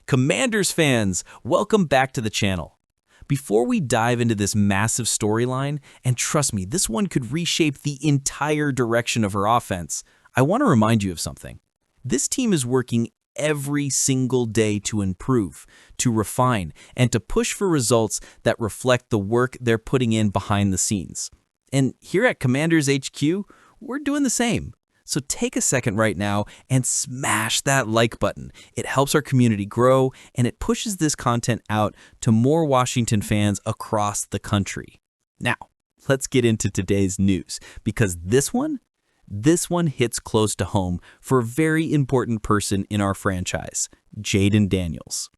Commanders fans, welcome back to the channel. Before we dive into this massive storyline, and trust me, this one could reshape the entire direction of our offense, I want to remind you of something. This team is working every single day to improve, to refine, and to push for results that reflect the work they're putting in behind the scenes. And here at Commanders HQ, we're doing the same. So take a second right now and smash that like button. It helps our community grow and it pushes this content out to more Washington fans across the country. Now, let's get into today's news because this one hits close to home for a very important person in our franchise, Jayden Daniels.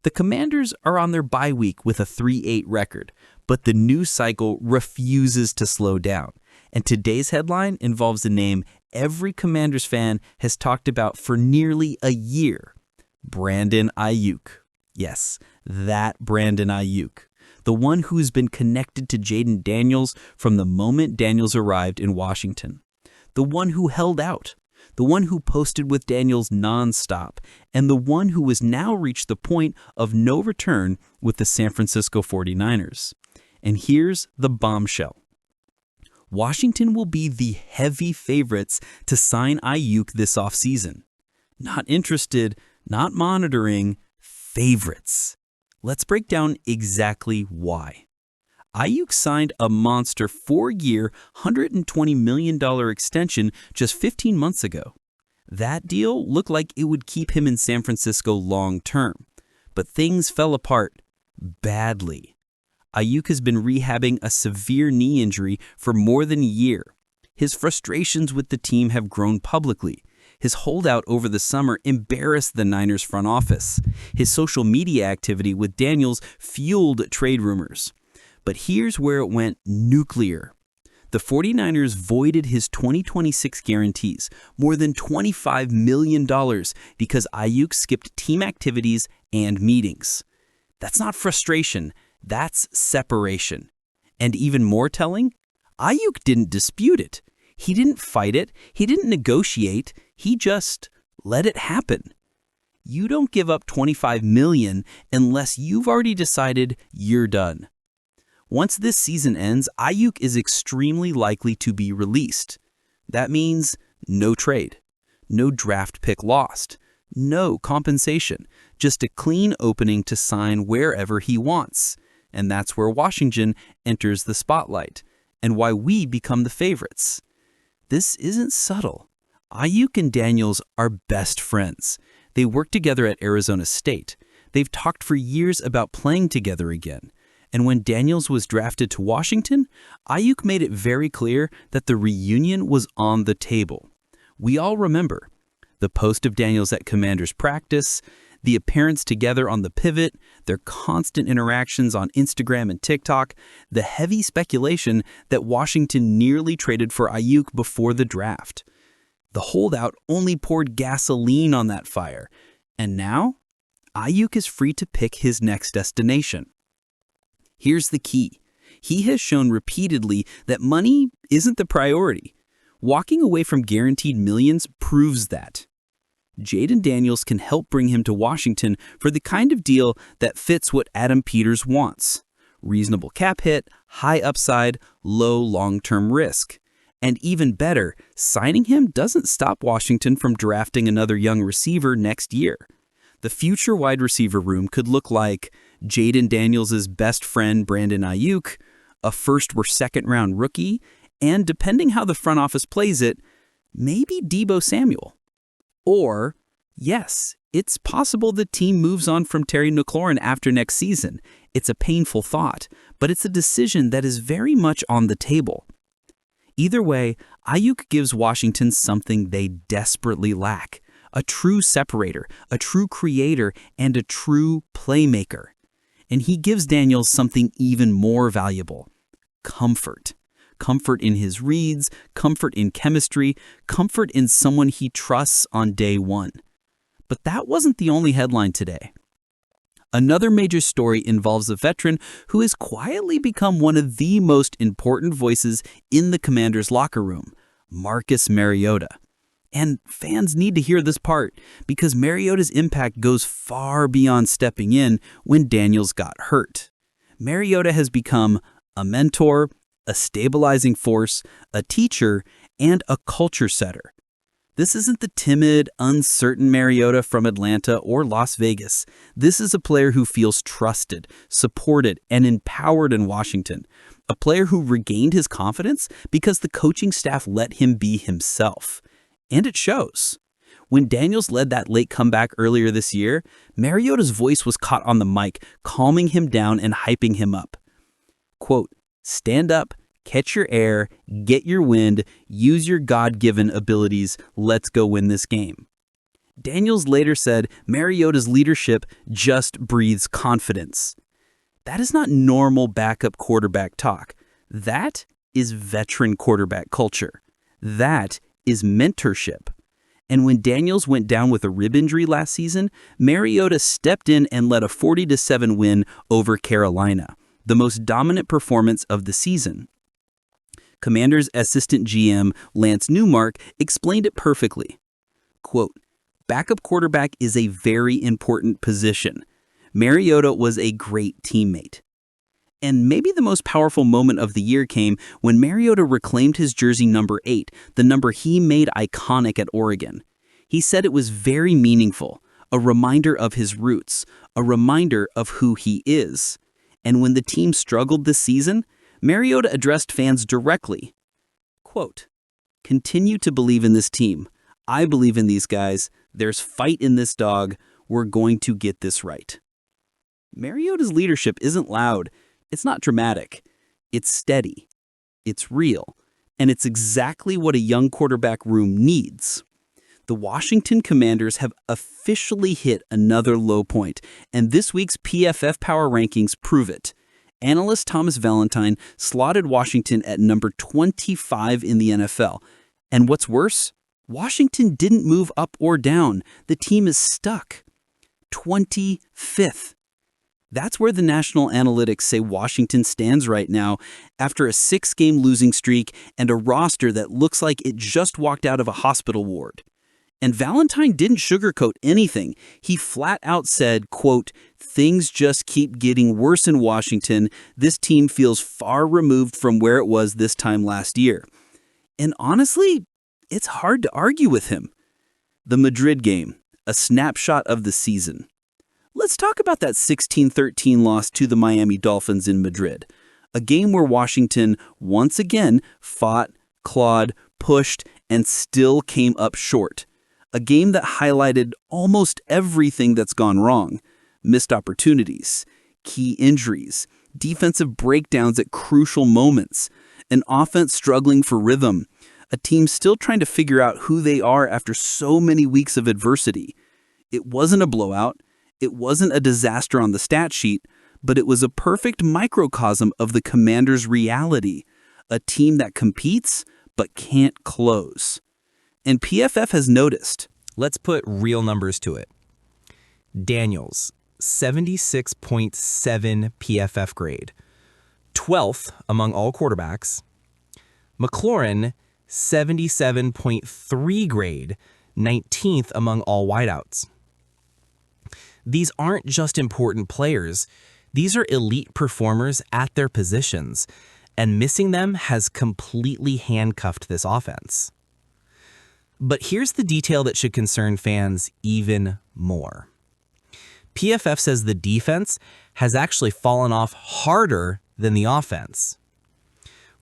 The Commanders are on their bye week with a 3-8 record, but the news cycle refuses to slow down. And today's headline involves a name every Commanders fan has talked about for nearly a year, Brandon Aiyuk. Yes, that Brandon Aiyuk, the one who's been connected to Jayden Daniels from the moment Daniels arrived in Washington, the one who held out, the one who posted with Daniels nonstop, and the one who has now reached the point of no return with the San Francisco 49ers. And here's the bombshell. Washington will be the heavy favorites to sign Aiyuk this offseason. Not interested, not monitoring, favorites. Let's break down exactly why. Aiyuk signed a monster 4-year, $120 million extension just 15 months ago. That deal looked like it would keep him in San Francisco long term, but things fell apart badly. Aiyuk has been rehabbing a severe knee injury for more than a year. His frustrations with the team have grown publicly. His holdout over the summer embarrassed the Niners front office. His social media activity with Daniels fueled trade rumors. But here's where it went nuclear. The 49ers voided his 2026 guarantees, more than $25 million, because Aiyuk skipped team activities and meetings. That's not frustration. That's separation. And even more telling, Aiyuk didn't dispute it. He didn't fight it. He didn't negotiate. He just let it happen. You don't give up $25 million unless you've already decided you're done. Once this season ends, Aiyuk is extremely likely to be released. That means no trade, no draft pick lost, no compensation, just a clean opening to sign wherever he wants. And that's where Washington enters the spotlight, and why we become the favorites. This isn't subtle. Aiyuk and Daniels are best friends. They work together at Arizona State. They've talked for years about playing together again. And when Daniels was drafted to Washington, Aiyuk made it very clear that the reunion was on the table. We all remember the post of Daniels at Commanders practice, the appearance together on the pivot, their constant interactions on Instagram and TikTok, the heavy speculation that Washington nearly traded for Aiyuk before the draft. The holdout only poured gasoline on that fire. And now, Aiyuk is free to pick his next destination. Here's the key. He has shown repeatedly that money isn't the priority. Walking away from guaranteed millions proves that. Jayden Daniels can help bring him to Washington for the kind of deal that fits what Adam Peters wants. Reasonable cap hit, high upside, low long-term risk. And even better, signing him doesn't stop Washington from drafting another young receiver next year. The future wide receiver room could look like Jayden Daniels' best friend Brandon Aiyuk, a first or second round rookie, and depending how the front office plays it, maybe Deebo Samuel. Or, yes, it's possible the team moves on from Terry McLaurin after next season. It's a painful thought, but it's a decision that is very much on the table. Either way, Aiyuk gives Washington something they desperately lack. A true separator, a true creator, and a true playmaker. And he gives Daniels something even more valuable. Comfort. Comfort in his reads, comfort in chemistry, comfort in someone he trusts on day one. But that wasn't the only headline today. Another major story involves a veteran who has quietly become one of the most important voices in the Commanders' locker room, Marcus Mariota. And fans need to hear this part because Mariota's impact goes far beyond stepping in when Daniels got hurt. Mariota has become a mentor, a stabilizing force, a teacher, and a culture setter. This isn't the timid, uncertain Mariota from Atlanta or Las Vegas. This is a player who feels trusted, supported, and empowered in Washington. A player who regained his confidence because the coaching staff let him be himself. And it shows. When Daniels led that late comeback earlier this year, Mariota's voice was caught on the mic, calming him down and hyping him up. Quote, "Stand up, catch your air, get your wind, use your God-given abilities, let's go win this game." Daniels later said Mariota's leadership just breathes confidence. That is not normal backup quarterback talk. That is veteran quarterback culture. That is mentorship. And when Daniels went down with a rib injury last season, Mariota stepped in and led a 40-7 win over Carolina, the most dominant performance of the season. Commanders assistant GM Lance Newmark explained it perfectly. Quote, "Backup quarterback is a very important position. Mariota was a great teammate." And maybe the most powerful moment of the year came when Mariota reclaimed his jersey number 8, the number he made iconic at Oregon. He said it was very meaningful, a reminder of his roots, a reminder of who he is. And when the team struggled this season, Mariota addressed fans directly. Quote, "Continue to believe in this team. I believe in these guys. There's fight in this dog. We're going to get this right." Mariota's leadership isn't loud. It's not dramatic. It's steady. It's real. And it's exactly what a young quarterback room needs. The Washington Commanders have officially hit another low point, and this week's PFF Power Rankings prove it. Analyst Thomas Valentine slotted Washington at number 25 in the NFL. And what's worse, Washington didn't move up or down. The team is stuck. 25th. That's where the national analytics say Washington stands right now after a 6-game losing streak and a roster that looks like it just walked out of a hospital ward. And Valentine didn't sugarcoat anything. He flat out said, quote, "Things just keep getting worse in Washington. This team feels far removed from where it was this time last year." And honestly, it's hard to argue with him. The Madrid game, a snapshot of the season. Let's talk about that 16-13 loss to the Miami Dolphins in Madrid, a game where Washington once again fought, clawed, pushed, and still came up short. A game that highlighted almost everything that's gone wrong: missed opportunities, key injuries, defensive breakdowns at crucial moments, an offense struggling for rhythm, a team still trying to figure out who they are after so many weeks of adversity. It wasn't a blowout. It wasn't a disaster on the stat sheet, but it was a perfect microcosm of the Commanders' reality, a team that competes but can't close. And PFF has noticed. Let's put real numbers to it. Daniels, 76.7 PFF grade, 12th among all quarterbacks. McLaurin, 77.3 grade, 19th among all wideouts. These aren't just important players. These are elite performers at their positions, and missing them has completely handcuffed this offense. But here's the detail that should concern fans even more. PFF says the defense has actually fallen off harder than the offense.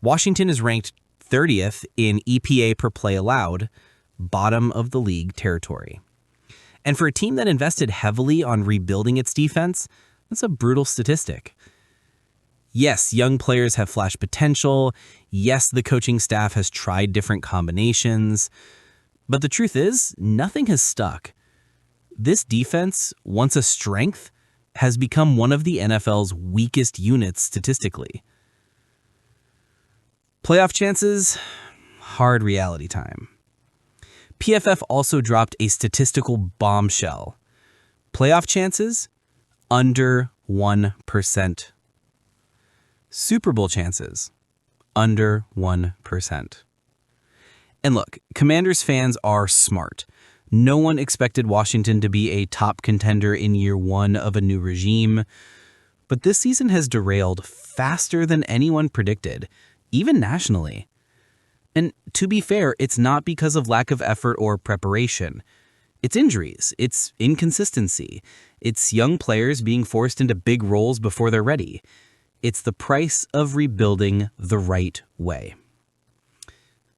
Washington is ranked 30th in EPA per play allowed, bottom of the league territory. And for a team that invested heavily on rebuilding its defense, that's a brutal statistic. Yes, young players have flash potential. Yes, the coaching staff has tried different combinations. But the truth is, nothing has stuck. This defense, once a strength, has become one of the NFL's weakest units statistically. Playoff chances? Hard reality time. PFF also dropped a statistical bombshell. Playoff chances? Under 1%. Super Bowl chances? Under 1%. And look, Commanders fans are smart. No one expected Washington to be a top contender in year one of a new regime. But this season has derailed faster than anyone predicted, even nationally. And to be fair, it's not because of lack of effort or preparation. It's injuries, it's inconsistency, it's young players being forced into big roles before they're ready. It's the price of rebuilding the right way.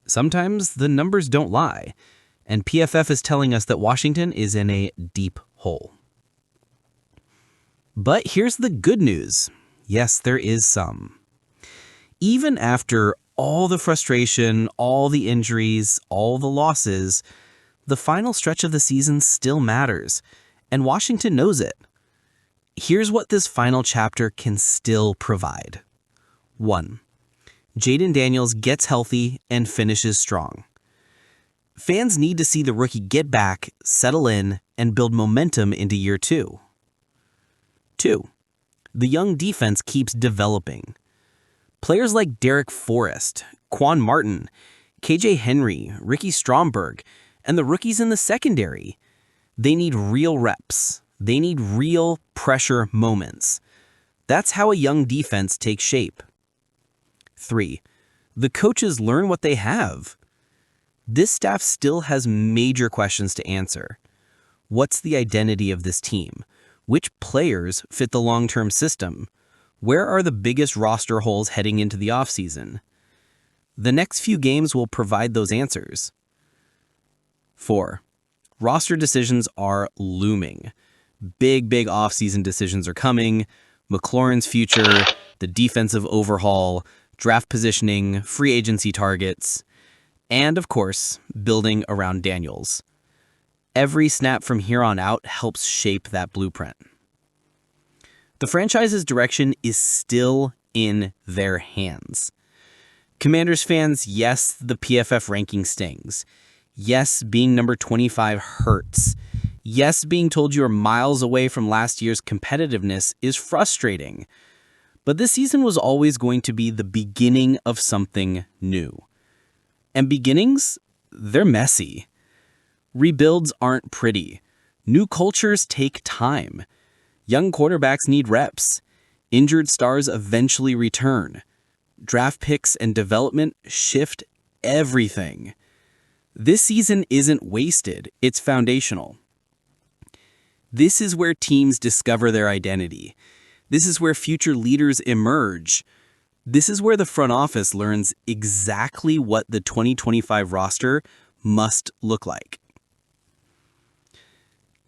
Sometimes the numbers don't lie, and PFF is telling us that Washington is in a deep hole. But here's the good news. Yes, there is some. Even after all the frustration, all the injuries, all the losses, the final stretch of the season still matters, and Washington knows it. Here's what this final chapter can still provide. 1. Jaden Daniels gets healthy and finishes strong. Fans need to see the rookie get back, settle in, and build momentum into year 2. 2. The young defense keeps developing. Players like Derek Forrest, Quan Martin, KJ Henry, Ricky Stromberg, and the rookies in the secondary. They need real reps. They need real pressure moments. That's how a young defense takes shape. 3. The coaches learn what they have. This staff still has major questions to answer. What's the identity of this team? Which players fit the long-term system? Where are the biggest roster holes heading into the offseason? The next few games will provide those answers. 4. Roster decisions are looming. Big offseason decisions are coming. McLaurin's future, the defensive overhaul, draft positioning, free agency targets, and of course, building around Daniels. Every snap from here on out helps shape that blueprint. The franchise's direction is still in their hands. Commanders fans, yes, the PFF ranking stings. Yes, being number 25 hurts. Yes, being told you are miles away from last year's competitiveness is frustrating. But this season was always going to be the beginning of something new. And beginnings, they're messy. Rebuilds aren't pretty. New cultures take time. Young quarterbacks need reps. Injured stars eventually return. Draft picks and development shift everything. This season isn't wasted, it's foundational. This is where teams discover their identity. This is where future leaders emerge. This is where the front office learns exactly what the 2025 roster must look like.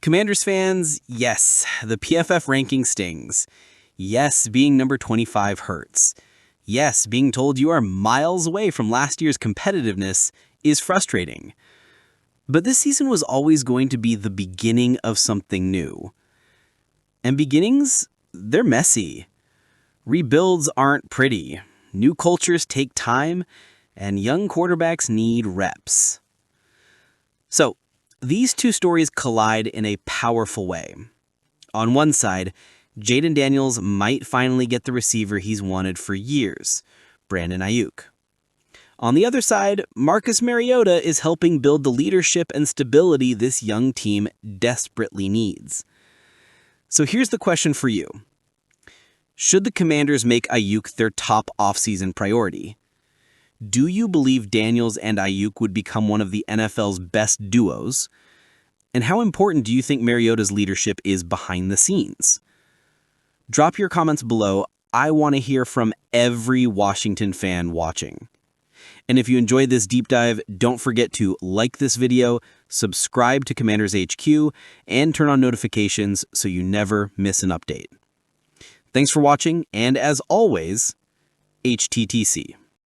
Commanders fans, yes, the PFF ranking stings. Yes, being number 25 hurts. Yes, being told you are miles away from last year's competitiveness is frustrating. But this season was always going to be the beginning of something new. And beginnings, they're messy. Rebuilds aren't pretty. New cultures take time, and young quarterbacks need reps. So, these two stories collide in a powerful way. On one side, Jaden Daniels might finally get the receiver he's wanted for years, Brandon Ayuk. On the other side, Marcus Mariota is helping build the leadership and stability this young team desperately needs. So here's the question for you. Should the Commanders make Ayuk their top offseason priority? Do you believe Daniels and Ayuk would become one of the NFL's best duos? And how important do you think Mariota's leadership is behind the scenes? Drop your comments below. I want to hear from every Washington fan watching. And if you enjoyed this deep dive, don't forget to like this video, subscribe to Commanders HQ, and turn on notifications so you never miss an update. Thanks for watching, and as always, HTTC.